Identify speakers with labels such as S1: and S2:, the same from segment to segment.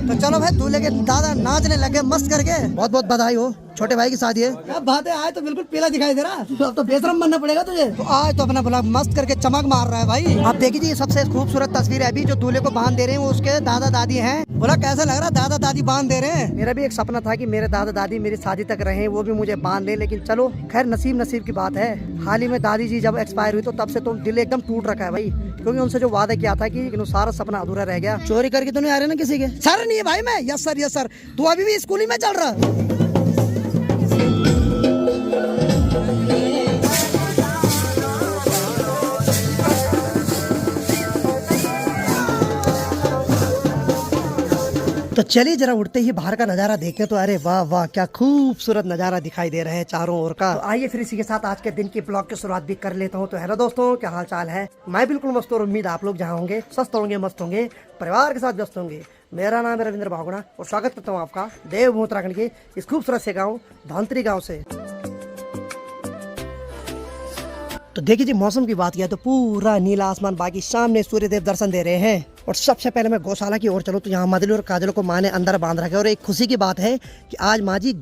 S1: तो चलो भाई दूल्हे के दादा नाचने लगे मस्त करके। बहुत बहुत बधाई हो, छोटे भाई की शादी है। क्या बात है, आज तो बिल्कुल पीला दिखाई दे रहा। तो अब तो बेशरम बनना पड़ेगा तुझे। तो आज तो अपना ब्लॉग मस्त करके चमक मार रहा है भाई। आप देखिए ये सबसे खूबसूरत तस्वीर है अभी जो दूल्हे को बांध दे रहे हैं वो उसके दादा दादी हैं। बोला कैसा लग रहा, दादा दादी बांध दे रहे हैं। मेरा भी एक सपना था कि मेरे दादा दादी मेरी शादी तक रहे, वो भी मुझे बांध दे, लेकिन चलो खैर नसीब की बात है। हाल ही में दादी जी जब एक्सपायर हुई तो तब से तो दिल एकदम टूट रखा है भाई, क्योंकि उनसे जो वादा किया था कि सारा सपना अधूरा रह गया। चोरी करके तो नहीं आ रहे ना किसी के? सर नहीं है भाई मैं, यस सर तू अभी भी स्कूल ही में चल रहा। तो चलिए जरा उठते ही बाहर का नजारा देखें तो अरे वाह वाह क्या खूबसूरत नजारा दिखाई दे रहा है चारों ओर का। तो आइए फिर इसी के साथ आज के दिन की ब्लॉग की शुरुआत भी कर लेता हूँ। तो हेलो दोस्तों, क्या हाल चाल है? मैं बिल्कुल मस्त और उम्मीद आप लोग जहाँ होंगे स्वस्थ होंगे, मस्त होंगे, परिवार के साथ व्यस्त होंगे। मेरा नाम है रविंद्र भावगुणा और स्वागत करता हूँ आपका देवभूमि उत्तराखंड के इस खूबसूरत से गाँव धनतरी गाँव से। तो देखिए जी मौसम की बात किया तो पूरा नीला आसमान, बाकी सामने सूर्यदेव दर्शन दे रहे हैं। और सबसे पहले मैं गौशाला की ओर चलूँ तो यहाँ मदली और काजल को माँ ने अंदर बांध रखा है। और एक खुशी की बात है कि आज माँ जी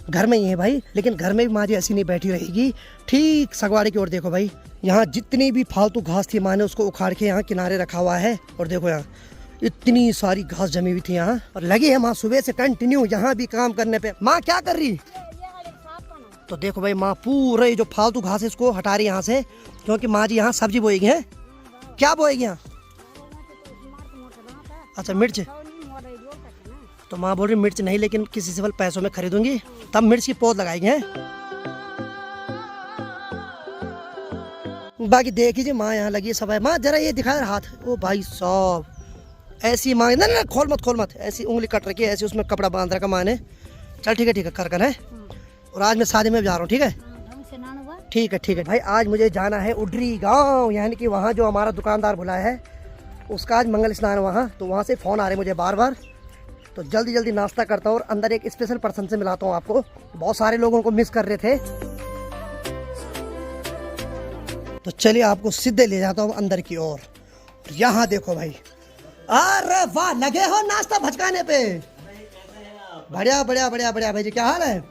S1: घर में ही है भाई, लेकिन घर में भी माँ जी ऐसी नहीं बैठी रहेगी। ठीक सगवाड़े की ओर देखो भाई, यहाँ जितनी भी फालतू घास थी माँ ने उसको उखाड़ के यहाँ किनारे रखा हुआ है। और देखो यहाँ इतनी सारी घास जमी हुई थी यहाँ, और लगी है माँ सुबह से कंटिन्यू यहाँ भी काम करने पे। माँ क्या कर रही? तो देखो भाई माँ पूरे जो फालतू घास है इसको हटा रही यहाँ से, क्योंकि माँ जी यहाँ सब्जी बोएगी है। क्या बोएगी यहाँ? अच्छा मिर्च। तो माँ बोल रही मिर्च नहीं, लेकिन किसी से पैसों में खरीदूंगी तब मिर्च की पौध लगाएंगे हैं। बाकी देखिए माँ यहाँ लगी सब है। माँ जरा ये दिखा रहा हाथ। ओ भाई साहब ऐसी माँ ना खोल मत ऐसी उंगली कट रखी है, ऐसी उसमें कपड़ा बांध रखा माँ ने। चल ठीक है कर है। और आज मैं शादी में जा रहा हूँ, ठीक है ठीक है भाई। आज मुझे जाना है उडरी गांव, यानी कि वहाँ जो हमारा दुकानदार बुलाया है उसका आज मंगल स्नान है वहाँ। तो वहाँ से फ़ोन आ रहे मुझे बार। तो जल्दी नाश्ता करता हूँ और अंदर एक स्पेशल पर्सन से मिलाता हूँ आपको। बहुत सारे लोगों को मिस कर रहे थे, तो चलिए आपको सीधे ले जाता हूँ अंदर की ओर। यहाँ देखो भाई, अरे वाह लगे हो नाश्ता भचकाने पे। बढ़िया भाई जी, क्या हाल है?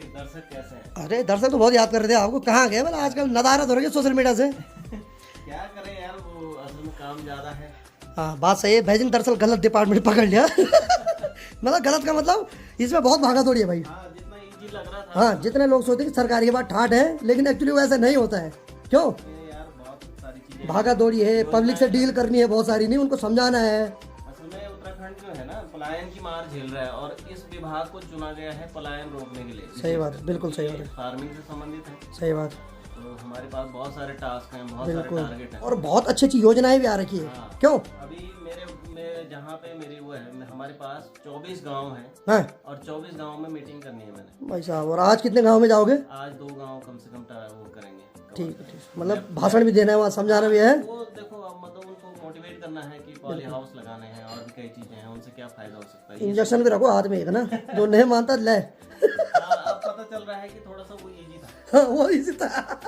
S2: दर्शक कैसे हैं?
S1: अरे दर्शक तो बहुत याद कर रहे थे आपको। कहाँ गए? मतलब आजकल नदारत हो रही है सोशल मीडिया से।
S2: क्या करें यार, वो असल में काम ज्यादा है।
S1: हाँ बात सही है भाई जी, दरअसल गलत डिपार्टमेंट पकड़ लिया। मतलब गलत का मतलब इसमें बहुत भागा दौड़ी है भाई।
S2: हाँ, जितना इजी लग रहा था।
S1: हाँ जितने लोग सोचते हैं कि सरकार के बाद ठाट है, लेकिन एक्चुअली वो ऐसा नहीं होता है। क्यों?
S2: यार बहुत सारी चीजें
S1: भागा दौड़ी है, पब्लिक से डील करनी है बहुत सारी, नहीं उनको समझाना है।
S2: असल में उत्तराखंड जो है ना पलायन की मार झेल रहा है, और इस विभाग को चुना गया है पलायन रोकने के लिए।
S1: सही बात, बिल्कुल सही बात है।
S2: फार्मिंग से संबंधित है।
S1: सही बात।
S2: तो हमारे पास बहुत सारे टास्क हैं, बहुत सारे टारगेट हैं,
S1: और बहुत अच्छी अच्छी योजनाएं भी आ रखी है।
S2: हाँ।
S1: क्यों?
S2: अभी मेरे जहाँ पे मेरी वो है, हमारे पास 24 गांव हैं।
S1: हाँ?
S2: और 24 गांव में मीटिंग करनी है मैंने
S1: भाई साहब, और आज कितने गाँव में जाओगे?
S2: आज 2 गांव कम से कम वो करेंगे।
S1: ठीक है, मतलब भाषण भी देना है, वहाँ समझाना भी है।
S2: वो देखो मतलब उनको मोटिवेट करना है कि पॉली हाउस लगाने हैं और भी कई चीजें हैं, उनसे क्या फायदा हो सकता है।
S1: इंजेक्शन भी रखो हाथ में एक ना, जो नहीं मानता ले।
S2: अब पता चल रहा है कि थोड़ा सा वो इजी था।
S1: हाँ वो इसी था।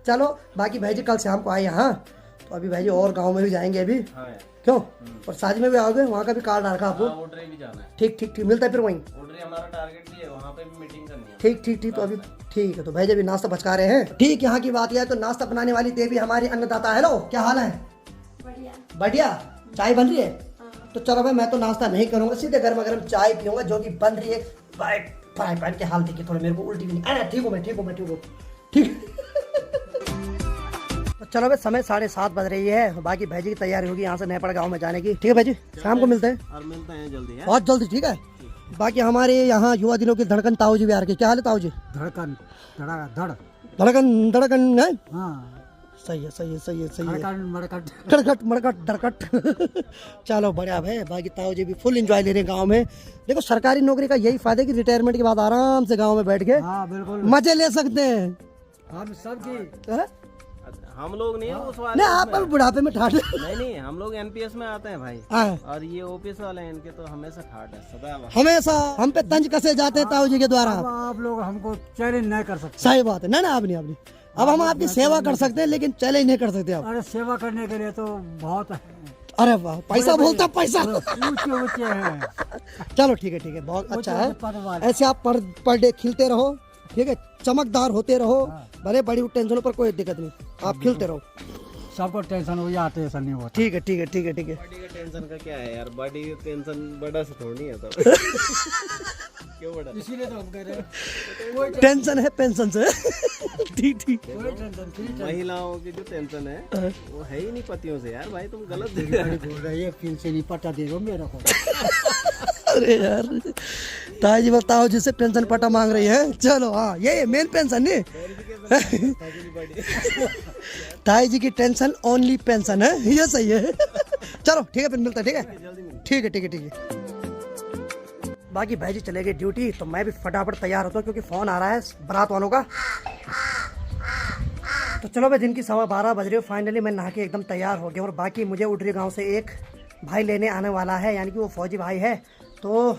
S1: चलो बाकी भाई जी कल शाम को आए यहाँ, तो अभी भाई जी और गांव में भी जाएंगे अभी।
S2: हाँ
S1: क्यों? और शादी में भी आओगे, वहाँ का भी कार्ड रखा आपको।
S2: ओडरे भी जाना है।
S1: ठीक मिलता है फिर वहीं।
S2: ओडरे हमारा टारगेट भी है, वहाँ पे भी मीटिंग करनी है।
S1: ठीक तो अभी ठीक है। तो भाई जी अभी नाश्ता पचका रहे हैं। ठीक, यहाँ की बात यह है तो नाश्ता बनाने वाली देवी हमारी अन्नदाता। हेलो, क्या हाल है? बढ़िया। चाय बन रही है? तो चलो भाई मैं तो नाश्ता नहीं करूंगा, सीधे गर्मा चाय पीऊंगा जो कि बन रही है। फ्राई पैन के हाल देखिए, थोड़े मेरे को उल्टी भी नहीं। ठीक हूँ। तो चलो भाई समय 7:30 बज रही है, बाकी भाई जी की तैयारी होगी यहाँ से नेपाल गांव में जाने की। ठीक है भाई जी, शाम को मिलते हैं।
S2: और मिलते हैं जल्दी है?
S1: बहुत जल्दी। ठीक है। बाकी हमारे यहाँ युवा दिनों की धड़कन ताऊ जी भी आ रही है। क्या हाल है ताऊ जी?
S3: धड़कन
S1: है।
S3: हाँ
S1: सही है। धड़कट। चलो बढ़िया भाई। बाकी ताऊ जी भी फुल एंजॉय ले रहे हैं गांव में। देखो सरकारी नौकरी का यही फायदा है कि रिटायरमेंट के बाद आराम से गांव में बैठ के
S3: हाँ बिल्कुल
S1: मजे ले सकते हैं।
S3: हम सबकी
S2: हम लोग नहीं है उस वाले
S1: नहीं, आप बुढ़ापे में ठाठ।
S2: नहीं हम लोग एनपीएस में आते हैं भाई।
S1: हाँ।
S2: और ये ओपीएस वाले हैं, इनके तो हमेशा ठाट है सदा।
S1: हमेशा हम पे तंज कसे जाते हैं ताऊ जी के द्वारा।
S3: आप लोग हमको चैलेंज नहीं कर सकते।
S1: सही बात है। ना आप नहीं। अब हम आपकी सेवा कर सकते हैं, लेकिन चैलेंज नहीं कर सकते आप।
S3: अरे सेवा करने के लिए तो बहुत है।
S1: अरे वाह, पैसा बोलता पैसा।
S3: ऊंचे ऊंचे हैं।
S1: चलो ठीक है, बहुत अच्छा है।
S3: पद वाले।
S1: ऐसे आप पर डे खिलते रहो, ठीक है, चमकदार होते रहो, भले बड़ी टेंशनों पर कोई दिक्कत नहीं, आप खिलते रहो।
S3: सबको टेंशन हो जाते है, ऐसा नहीं होता।
S1: ठीक है।
S2: बॉडी का टेंशन का क्या है यार, बॉडी का टेंशन बड़ा से थोड़ी है तो क्यों बड़ा,
S3: इसीलिए तो हम कह रहे हैं
S1: टेंशन है पेंशन से। ठीक।
S3: कोई टेंशन नहीं।
S2: महिलाओं की जो टेंशन है वो है ही नहीं पतियों से यार, भाई तुम गलत देख
S3: बोल रही है, फिर से नहीं पता दे दो मेरे को।
S1: अरे यार, ताई जी बताओ जिससे पेंशन पटा मांग रही है। चलो हाँ, ये मेन पेंशन नहीं, ताई जी की टेंशन ओनली पेंशन है, ये सही है। चलो ठीक है, फिर मिलता है। ठीक है। बाकी भाई जी चले गए ड्यूटी, तो मैं भी फटाफट तैयार होता हूँ क्योंकि फोन आ रहा है बारात वालों का। तो चलो भाई, दिन की 12:15 बज रही हो, फाइनली मैं नहा के एकदम तैयार हो गया। और बाकी मुझे उडरी गांव से एक भाई लेने आने वाला है, यानी कि वो फौजी भाई है। तो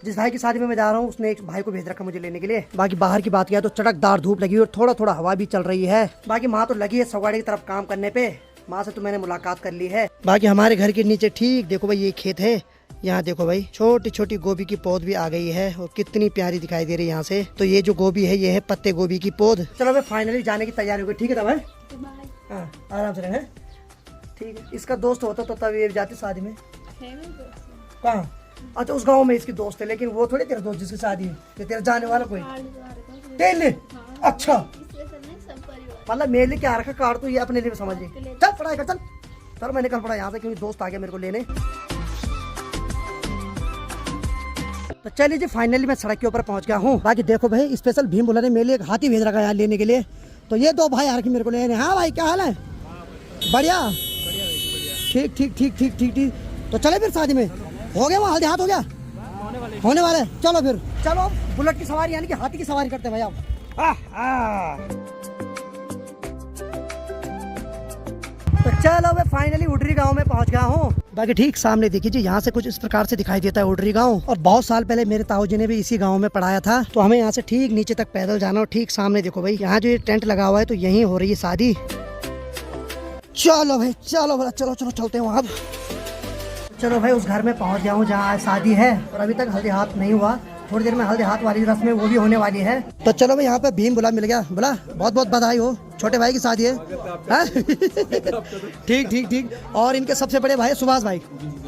S1: जिस भाई की शादी में मैं जा रहा हूँ उसने एक भाई को भेज रखा मुझे लेने के लिए। बाकी बाहर की बात किया तो चटकदार धूप लगी और थोड़ा हवा भी चल रही है। बाकी माँ तो लगी है सौगाड़ी की तरफ काम करने पे, माँ से तो मैंने मुलाकात कर ली है। बाकी हमारे घर के नीचे ठीक देखो भाई, ये खेत है, यहाँ देखो भाई छोटी छोटी गोभी की पौध भी आ गई है और कितनी प्यारी दिखाई दे रही है यहाँ से। तो ये जो गोभी है ये है पत्ते गोभी की पौध। चलो मैं फाइनली जाने की तैयारी हो गई। ठीक है तब है, आराम से रहें। ठीक है, इसका दोस्त होता तो तब ये जाते शादी में। कहाँ? अच्छा, उस गांव में इसकी दोस्त है, लेकिन वो थोड़ी तेरा दोस्त जिसकी शादी है, ये तेरा जाने वाला कोई तेरे। अच्छा, मतलब मेरे लिए क्या रखा कार्ड, तो ये अपने लिए समझ ली। चल पढ़ाई कर, चल मैं निकल पड़ा यहाँ से क्योंकि दोस्त आ गया मेरे को लेने। तो चलिए जी, फाइनली मैं सड़क के ऊपर पहुंच गया हूँ। बाकी देखो भाई, स्पेशल भीम बुला ने मेरे लिए एक हाथी भेज रखा है यहाँ लेने के लिए। तो ये दो भाई आ रखे मेरे को लेने। हाँ भाई, क्या हाल है? बढ़िया। ठीक। तो चले फिर शादी में, हो गया वो हल्दी हाथ हो गया, होने वाले। चलो फिर, चलो बुलेट की सवारी यानी कि हाथी की सवारी करते हैं भाई आप। तो चलो मैं फाइनली उडरी गांव में पहुंच गया हूँ। बाकी ठीक सामने देखिए जी, यहाँ से कुछ इस प्रकार से दिखाई देता है उडरी गांव। और बहुत साल पहले मेरे ताऊ जी ने भी इसी गांव में पढ़ाया था। तो हमें यहाँ से ठीक नीचे तक पैदल जाना। और ठीक सामने देखो भाई, यहाँ जो ये टेंट लगा हुआ है तो यहीं हो रही है शादी। चलो भाई, चलो चलते हैं वहाँ। चलो भाई, उस घर में पहुँच गया हूँ जहाँ आज शादी है। और अभी तक हल्दी हाथ नहीं हुआ, थोड़ी देर में हल्दी हाथ वाली रस्म है वो भी होने वाली है। तो चलो भाई, यहाँ पे भीम बुला मिल गया। बोला बहुत बधाई हो, छोटे भाई की शादी है। ठीक। और इनके सबसे बड़े भाई सुभाष भाई,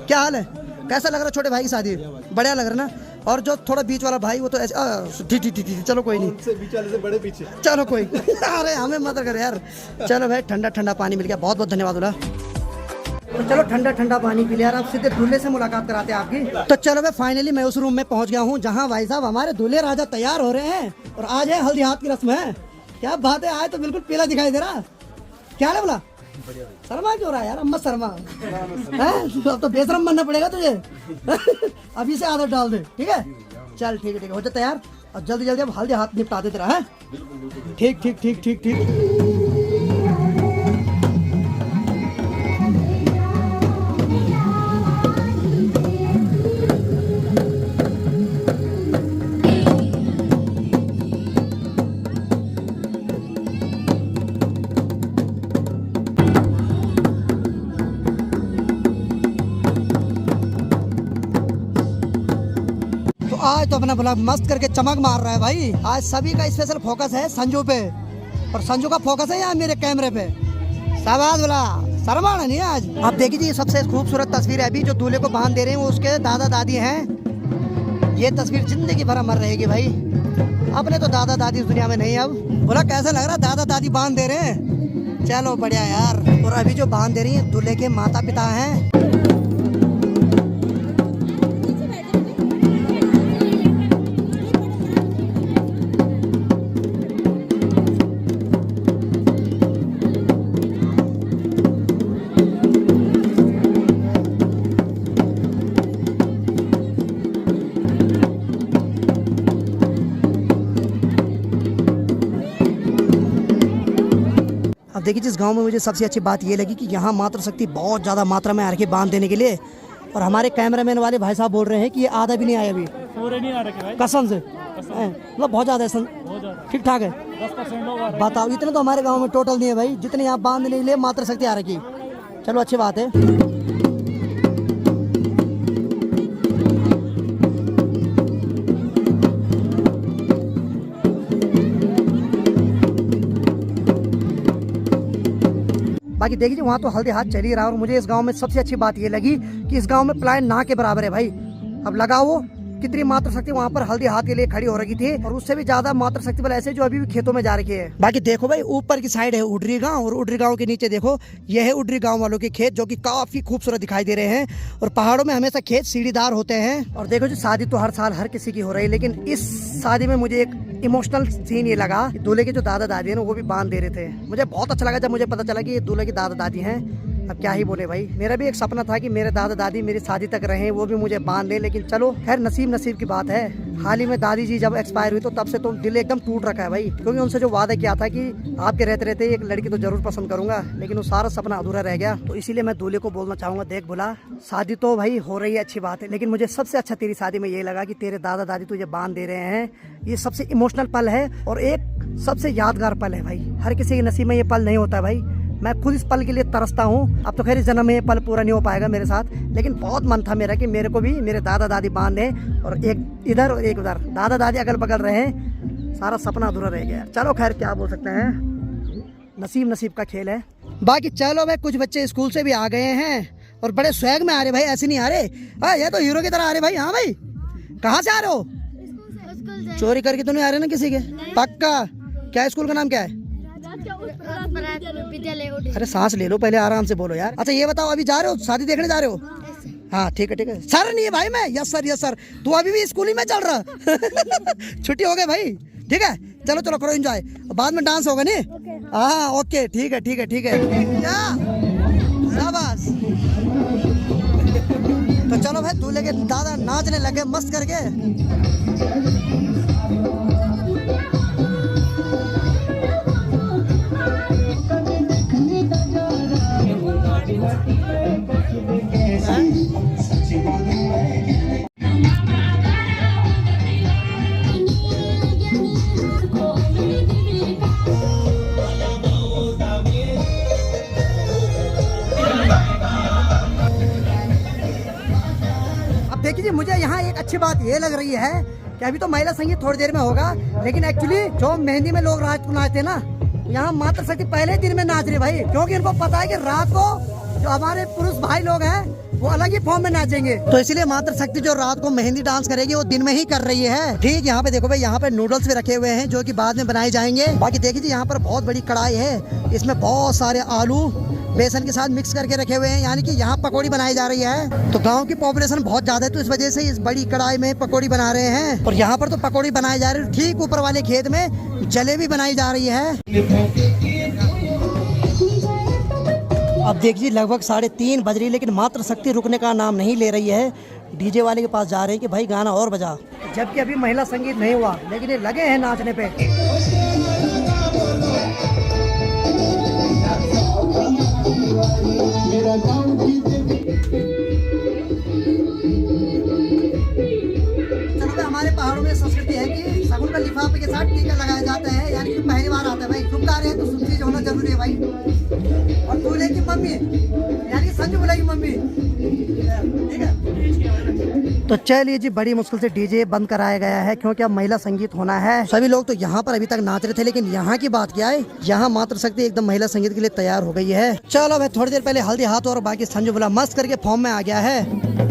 S1: क्या हाल है? कैसा लग रहा है छोटे भाई की शादी? बढ़िया लग रहा है ना? और जो थोड़ा बीच वाला भाई वो तो ठीक। चलो कोई नहीं,
S2: बीच वाले से बड़े पीछे।
S1: चलो कोई अरे हमें मत कर यार। चलो भाई, ठंडा पानी मिल गया, बहुत धन्यवाद बोला। तो चलो ठंडा पानी पी लिया। अब सीधे दूल्हे से मुलाकात कराते हैं आपकी। तो चलो भाई, फाइनली मैं उस रूम में पहुंच गया हूं जहां भाई साहब हमारे दूल्हे राजा तैयार हो रहे हैं। और आज है हल्दी हाथ की रस्म है। क्या बात है, आज तो बिल्कुल पीला दिखाई दे रहा। क्या है बोला? शर्मा क्यों रहा है यार? अम्मा शर्मा है, अब तो बेशरम बनना पड़ेगा तुझे। अभी से आदत डाल दे, ठीक है? चल ठीक है, हो जा तैयार। और जल्दी अब हल्दी हाथ निपटा दे तेरा है। ठीक। आज तो अपना बोला मस्त करके चमक मार रहा है भाई। आज सभी का स्पेशल फोकस है संजू पे, और संजू का फोकस है यहाँ मेरे कैमरे पे। शाबाश बोला, शर्माना नहीं आज। आप देखिए ये सबसे खूबसूरत तस्वीर है अभी जो दूल्हे को बांध दे रहे हैं, वो उसके दादा दादी हैं। ये तस्वीर जिंदगी भर अमर रहेगी भाई। अपने तो दादा दादी इस दुनिया में नहीं। अब बोला कैसा लग रहा, दादा दादी बांध दे रहे हैं। चलो बढ़िया यार। और अभी जो बांध दे रही है दूल्हे के माता पिता हैं। अब देखिए, जिस गांव में मुझे सबसे अच्छी बात ये लगी कि यहाँ मातृ शक्ति बहुत ज़्यादा मात्रा में आ रखी है बांध देने के लिए। और हमारे कैमरामैन वाले भाई साहब बोल रहे हैं कि ये आधा भी नहीं आया अभी, पूरे नहीं आ रखे भाई, कसम से। मतलब बहुत ज़्यादा है, ठीक ठाक है। 10% बताओ, इतने तो हमारे गाँव में टोटल नहीं है भाई जितने यहाँ बांधने के लिए मातृ शक्ति आ रखी। चलो अच्छी बात है। बाकी देखिए वहाँ तो हल्दी हाथ चल ही रहा है। और मुझे इस गांव में सबसे अच्छी बात ये लगी कि इस गांव में पलायन ना के बराबर है भाई। अब लगाओ वो कितनी मात्र शक्ति वहाँ पर हल्दी हाथ के लिए खड़ी हो रही थी, और उससे भी ज्यादा मात्र शक्ति वाले ऐसे जो अभी भी खेतों में जा रखी है। बाकी देखो भाई ऊपर की साइड है उडरी गांव, और उडरी गांव के नीचे देखो यह है उडरी गांव वालों के खेत, जो कि काफी खूबसूरत दिखाई दे रहे हैं। और पहाड़ों में हमेशा खेत सीढ़ीदार होते हैं। और देखो जी शादी तो हर साल हर किसी की हो रही है, लेकिन इस शादी में मुझे एक इमोशनल सीन ये लगा कि दूल्हे के जो दादा दादी है ना वो भी बांध दे रहे थे। मुझे बहुत अच्छा लगा जब मुझे पता चला कि ये दूल्हे के दादा दादी हैं। अब क्या ही बोले भाई, मेरा भी एक सपना था कि मेरे दादा दादी मेरी शादी तक रहे, वो भी मुझे बांध ले। लेकिन चलो खैर नसीब की बात है। हाल ही में दादी जी जब एक्सपायर हुई तो तब से तो दिल एकदम टूट रखा है भाई, क्योंकि उनसे जो वादा किया था कि आपके रहते रहते एक लड़की तो जरूर पसंद करूंगा, लेकिन वो सारा सपना अधूरा रह गया। तो इसीलिए मैं दूल्हे को बोलना चाहूंगा, देख बुला शादी तो भाई हो रही है अच्छी बात है, लेकिन मुझे सबसे अच्छा तेरी शादी में ये लगा कि तेरे दादा दादी तुझे बांध दे रहे हैं। ये सबसे इमोशनल पल है और एक सबसे यादगार पल है भाई। हर किसी के नसीब में ये पल नहीं होता है भाई। मैं खुद इस पल के लिए तरसता हूँ। अब तो खैर इस जन्म में ये पल पूरा नहीं हो पाएगा मेरे साथ, लेकिन बहुत मन था मेरा कि मेरे को भी मेरे दादा दादी बांधे, और एक इधर और एक उधर, दादा दादी अगल बगल रहे। सारा सपना अधूरा रह गया। चलो खैर क्या बोल सकते हैं, नसीब का खेल है। बाकी चलो भाई कुछ बच्चे स्कूल से भी आ गए हैं और बड़े स्वैग में आ रहे भाई, ऐसे नहीं आ रहे। हाँ ये तो हीरो की तरह आ रहे भाई। हाँ भाई कहाँ से आ रहे हो? चोरी करके तो नहीं आ रहे ना किसी के? पक्का? क्या स्कूल का नाम क्या है? अरे सांस ले लो पहले, आराम से बोलो यार। अच्छा ये बताओ अभी जा रहे हो शादी देखने जा रहे हो? हाँ ठीक है। सर नहीं है भाई मैं, यस सर। तू अभी भी स्कूल ही में चल रहा छुट्टी हो गई भाई, ठीक है। चलो करो एंजॉय, बाद में डांस होगा नहीं? हाँ ओके ठीक है। शाबाश। तो चलो भाई दूल्हे के दादा नाचने लगे मस्त करके। देखिए मुझे यहाँ एक अच्छी बात ये लग रही है कि अभी तो महिला संगीत थोड़ी देर में होगा, लेकिन एक्चुअली जो मेहंदी में लोग रात को नाचते ना, यहाँ मात्र शक्ति पहले दिन में नाच रहे भाई, क्योंकि इनको पता है कि रात को जो हमारे पुरुष भाई लोग हैं वो अलग ही फॉर्म में नाचेंगे। तो इसलिए मात्र शक्ति जो रात को मेहंदी डांस करेगी वो दिन में ही कर रही है। ठीक यहाँ पे देखो भाई, यहाँ पे नूडल्स भी रखे हुए हैं जो कि बाद में बनाए जाएंगे। बाकी देखिए यहाँ पर बहुत बड़ी कढ़ाई है, इसमें बहुत सारे आलू बेसन के साथ मिक्स करके रखे हुए हैं, यानी कि यहाँ पकौड़ी बनाई जा रही है। तो गांव की पॉपुलेशन बहुत ज्यादा है, तो इस वजह से इस बड़ी कढ़ाई में पकौड़ी बना रहे हैं। और यहाँ पर तो पकौड़ी बनाई जा रही है, ठीक ऊपर वाले खेत में जलेबी बनाई जा रही है। अब देखिए लगभग 3:30 बज रही है, लेकिन मात्र शक्ति रुकने का नाम नहीं ले रही है। डीजे वाले के पास जा रहे हैं कि भाई गाना और बजा, जबकि अभी महिला संगीत नहीं हुआ, लेकिन ये लगे हैं नाचने पे। हमारे पहाड़ों में संस्कृति है कि शगुन का लिफाफे के साथ टीका लगाए जाते हैं, यानी कि पहली बार आता है भाई, शुभ कार्य है तो शुभ चीज होना जरूरी है भाई। और दूल्हे की मम्मी यानी संजू बुला की मम्मी, ठीक है। तो चलिए जी बड़ी मुश्किल से डीजे बंद कराया गया है, क्योंकि अब महिला संगीत होना है। सभी लोग तो यहाँ पर अभी तक नाच रहे थे, लेकिन यहाँ की बात क्या है, यहाँ मात्र शक्ति एकदम महिला संगीत के लिए तैयार हो गई है। चलो भाई थोड़ी देर पहले हल्दी हाथ और बाकी संजू बुला मस्त करके फॉर्म में आ गया है।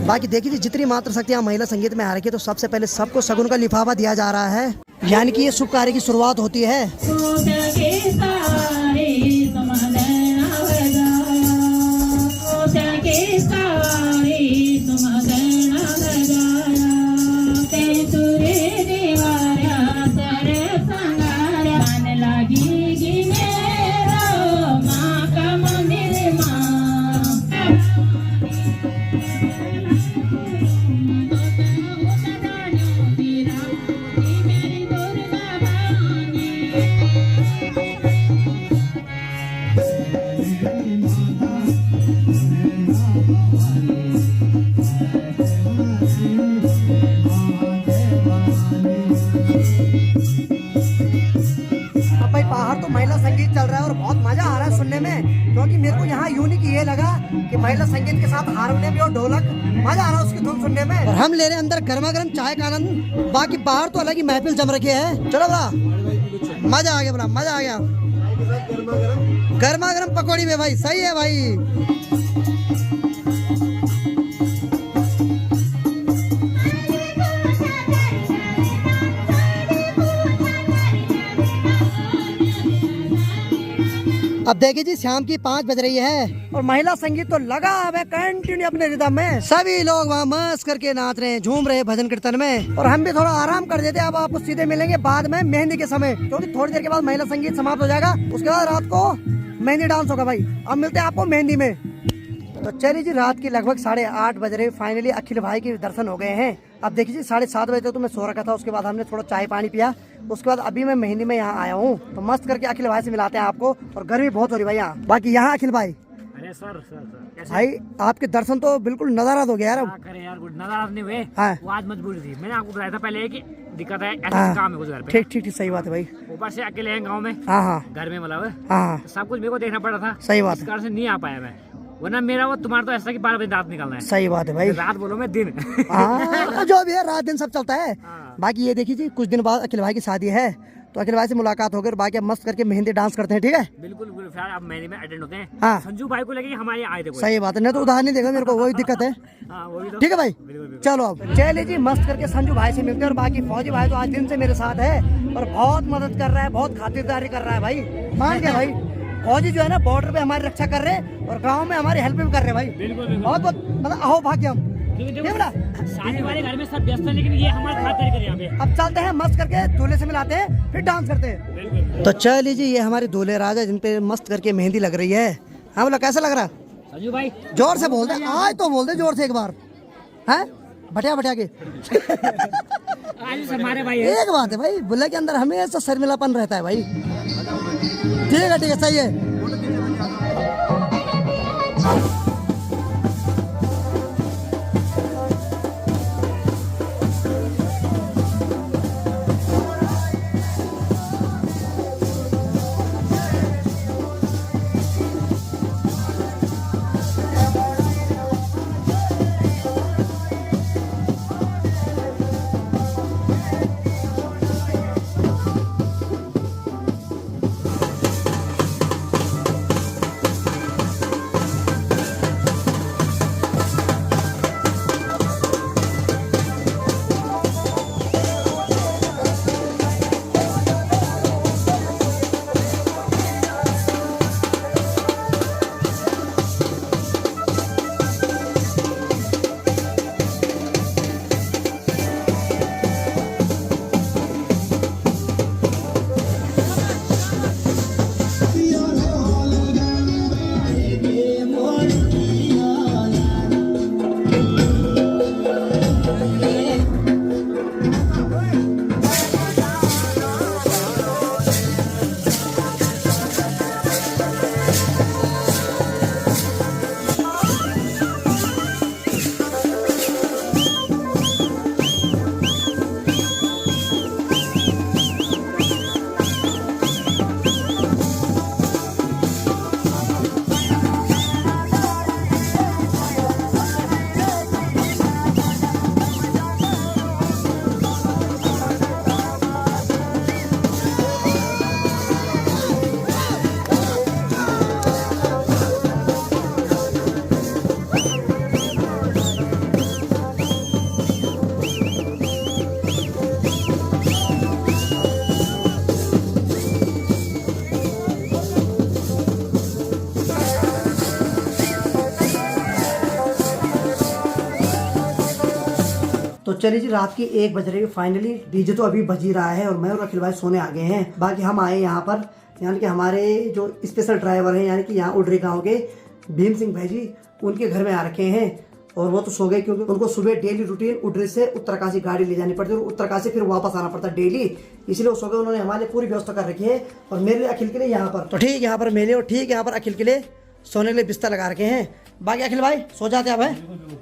S1: बाकी देखिए जितनी मात्र शक्तियाँ महिला संगीत में आ रही है, तो सबसे पहले सबको शगुन का लिफाफा दिया जा रहा है, यानी कि ये शुभ कार्य की शुरुआत होती है। अब भाई बाहर तो महिला संगीत चल रहा है और बहुत मजा आ रहा है सुनने में, क्योंकि मेरे को यहाँ यूनिक ये लगा कि महिला संगीत के साथ हारमोनियम और ढोलक, मजा आ रहा है उसकी धुन सुनने में। और हम ले रहे हैं अंदर गर्मा गर्म चाय का आनंद, बाकी बाहर तो अलग ही महफिल जम रखी है। चलो बड़ा मजा आ गया, बड़ा मजा आ गया। गर्मा गर्म पकौड़ी में भाई, सही है भाई। अब देखिए जी शाम की 5 बज रही है और महिला संगीत तो लगा है कंटिन्यू अपने रिदम में। सभी लोग वहाँ मस्त करके नाच रहे हैं, झूम रहे हैं भजन कीर्तन में, और हम भी थोड़ा आराम कर देते हैं। अब आपको सीधे मिलेंगे बाद में मेहंदी के समय, क्योंकि थोड़ी देर के बाद महिला संगीत समाप्त हो जाएगा, उसके बाद रात को मेहंदी डांस होगा भाई। अब मिलते हैं आपको मेहंदी में। तो चलिए जी, रात की लगभग 8:30 बज रहे, फाइनली अखिल भाई के दर्शन हो गए हैं। अब देखिए जी 7:30 बजे तक तो मैं सो रखा था, उसके बाद हमने थोड़ा चाय पानी पिया, उसके बाद अभी मैं मेहंदी में यहाँ आया हूँ। तो मस्त करके अखिल भाई से मिलाते हैं आपको, और गर्मी बहुत हो रही भाई यहाँ। बाकी यहाँ अखिल भाई,
S4: अरे सर
S1: भाई आपके दर्शन तो बिल्कुल नजारा हो गया यार।
S4: करे यार, गुड नजर नहीं हुए।
S1: हाँ।
S4: वो आज मजबूरी थी, मैंने आपको बताया था पहले कि दिक्कत है, ऐसा
S1: हाँ।
S4: काम है कुछ घर पे।
S1: ठीक ठीक ठीक, सही बात है भाई।
S4: ऊपर से अकेले हैं गांव में,
S1: हाँ हाँ
S4: घर में मतलब
S1: हाँ,
S4: सब कुछ मेरे को देखना पड़ा था।
S1: सही बात
S4: इस
S1: है,
S4: कारण से नहीं आ पाया मैं, वरना मेरा वो तुम्हारा तो ऐसा कि 12 बजे रात निकलना है।
S1: सही बात है भाई।
S4: रात बोलो मैं दिन।
S1: हाँ, जो भी है रात दिन सब चलता है।
S4: हाँ।
S1: बाकी ये देखिए जी, कुछ दिन बाद अखिल भाई की शादी है, तो अखिल भाई से मुलाकात होकर बाकी अब मस्त करके मेहंदी डांस करते हैं, ठीक है।
S4: बिल्कुल बिल्कुल, फिर आप मेहंदी में अटेंड होते हैं।
S1: हाँ।
S4: संजू भाई को लगे कि हमारे आए थे कोई।
S1: सही बात है, नहीं तो उधार नहीं देगा मेरे को, वही दिक्कत है।
S4: हाँ, वो भी तो।
S1: ठीक है भाई,
S4: बिल्कुल बिल्कुल।
S1: चलो अब चलिए जी, मस्त करके संजू भाई से मिलते हैं। और बाकी फौजी भाई तो आज दिन से मेरे साथ है और बहुत मदद कर रहा है, बहुत खातिरदारी कर रहा है भाई, मान गया भाई। फौजी जो है ना बॉर्डर पे हमारी रक्षा कर रहे हैं और गांव में हमारी हेल्प भी कर रहे हैं भाई।
S4: बिल्कुल बिल्कुल।
S1: बहुत बहुत मतलब अहो भाग्य हम,
S4: क्योंकि
S1: नहीं
S4: देखो,
S1: बड़ा।
S4: शादी वाले घर में सब व्यस्त है, लेकिन ये हमारे खातिर करे यहाँ पे।
S1: अब चलते हैं, मस्त करके दूल्हे से मिलाते हैं, फिर डांस करते हैं।
S4: बिल्कुल।
S1: तो चलिए जी, ये हमारे दूल्हे राजा जिन पे मस्त करके मेहंदी लग रही है। हाँ बोला, कैसा लग रहा?
S4: संजू भाई
S1: जोर से बोल दे, आज तो बोल दे जोर से एक बार, है भटिया भटिया के।
S4: आज हमारे भाई है।
S1: एक बात है भाई, बुल्ले के अंदर हमेशा शर्मिलापन रहता है भाई। ठीक है सही है। तो चलिए जी, रात की 1 बज रही है, फाइनली डीजे तो अभी बज ही रहा है और मैं और अखिल भाई सोने आ गए हैं। बाकी हम आए यहाँ पर, यानी कि हमारे जो स्पेशल ड्राइवर हैं, यानी कि यहाँ उडरी गाँव के भीम सिंह भाई जी, उनके घर में आ रखे हैं और वो तो सो गए, क्योंकि उनको सुबह डेली रूटीन उडरी से उत्तरकाशी गाड़ी ले जानी पड़ती है और उत्तरकाशी फिर वापस आना पड़ता है डेली, इसलिए वो सो गए। उन्होंने हमारे पूरी व्यवस्था कर रखी है और मेरे लिए अखिल के लिए यहाँ पर, तो ठीक यहाँ पर मेरे और ठीक यहाँ पर अखिल के लिए सोने के लिए बिस्तर लगा रखे हैं। बाकी अखिल भाई सो जाते हैं अब हैं?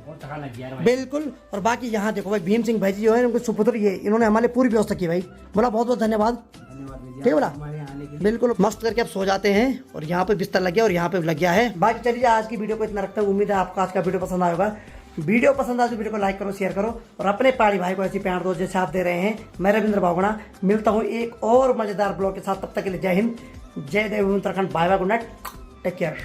S4: बहुत थकान लग गया यार भाई।
S1: बिल्कुल। और बाकी यहाँ देखो भाई भीम सिंह भाई जी जो है उनके सुपुत्र ये इन्होंने हमारे लिए पूरी व्यवस्था की भाई। बोला बहुत बहुत धन्यवाद। ठीक बोला बिल्कुल मस्त करके अब सो जाते हैं। और यहाँ पे बिस्तर लग गया और यहाँ पे लग गया है। बाकी चलिए आज की वीडियो को इतना रखता हूँ। उम्मीद है आपको आज का वीडियो पसंद आएगा। वीडियो पसंद आए तो वीडियो को लाइक करो, शेयर करो और अपने पहाड़ी भाई को ऐसी प्यार दो जैसे आप दे रहे हैं। मैं रविंद्र बावगुणा मिलता हूँ एक और मजेदार ब्लॉग के साथ। तब तक के लिए जय हिंद, जय देव Uttarakhand. Bye bye, good night, take care.